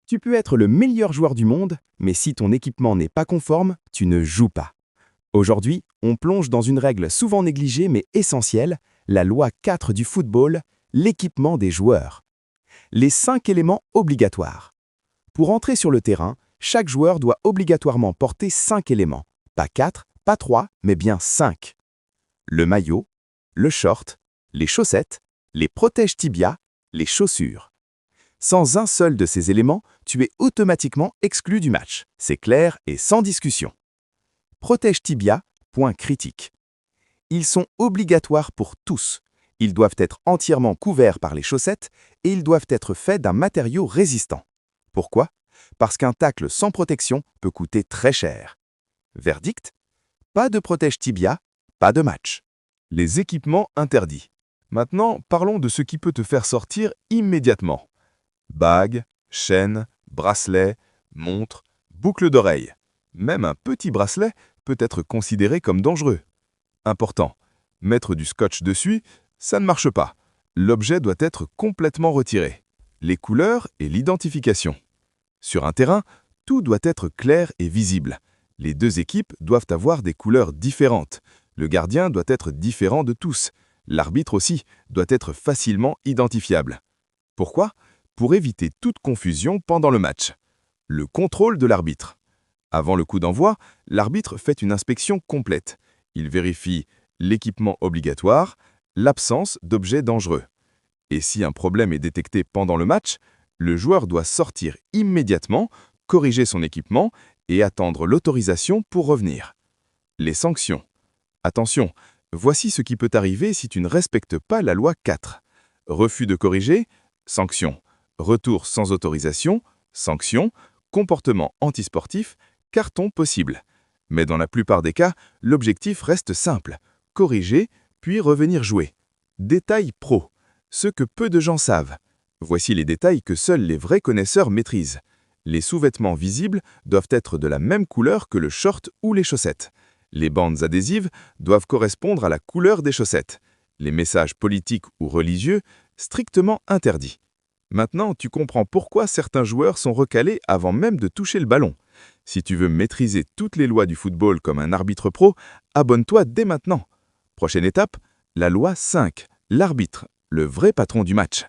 Tu peux être le meilleur joueur du monde, mais si ton équipement n'est pas conforme, tu ne joues pas. Aujourd'hui, on plonge dans une règle souvent négligée mais essentielle, la loi 4 du football, l'équipement des joueurs. Les 5 éléments obligatoires. Pour entrer sur le terrain, chaque joueur doit obligatoirement porter 5 éléments. Pas 4, pas 3, mais bien 5. Le maillot, le short, les chaussettes, les protèges tibia, les chaussures. Sans un seul de ces éléments, tu es automatiquement exclu du match. C'est clair et sans discussion. Protège tibia, point critique. Ils sont obligatoires pour tous. Ils doivent être entièrement couverts par les chaussettes et ils doivent être faits d'un matériau résistant. Pourquoi? Parce qu'un tacle sans protection peut coûter très cher. Verdict? Pas de protège tibia, pas de match. Les équipements interdits. Maintenant, parlons de ce qui peut te faire sortir immédiatement. Bagues, chaînes, bracelets, montres, boucles d'oreilles. Même un petit bracelet peut être considéré comme dangereux. Important, mettre du scotch dessus, ça ne marche pas. L'objet doit être complètement retiré. Les couleurs et l'identification. Sur un terrain, tout doit être clair et visible. Les deux équipes doivent avoir des couleurs différentes. Le gardien doit être différent de tous. L'arbitre aussi doit être facilement identifiable. Pourquoi? Pour éviter toute confusion pendant le match. Le contrôle de l'arbitre. Avant le coup d'envoi, l'arbitre fait une inspection complète. Il vérifie l'équipement obligatoire, l'absence d'objets dangereux. Et si un problème est détecté pendant le match, le joueur doit sortir immédiatement, corriger son équipement et attendre l'autorisation pour revenir. Les sanctions. Attention, voici ce qui peut arriver si tu ne respectes pas la loi 4. Refus de corriger, sanction. Retour sans autorisation, sanction. Comportement antisportif, carton possible. Mais dans la plupart des cas, l'objectif reste simple. Corriger, puis revenir jouer. Détail pro. Ce que peu de gens savent. Voici les détails que seuls les vrais connaisseurs maîtrisent. Les sous-vêtements visibles doivent être de la même couleur que le short ou les chaussettes. Les bandes adhésives doivent correspondre à la couleur des chaussettes. Les messages politiques ou religieux, strictement interdits. Maintenant, tu comprends pourquoi certains joueurs sont recalés avant même de toucher le ballon. Si tu veux maîtriser toutes les lois du football comme un arbitre pro, abonne-toi dès maintenant. Prochaine étape, la loi 5, l'arbitre, le vrai patron du match.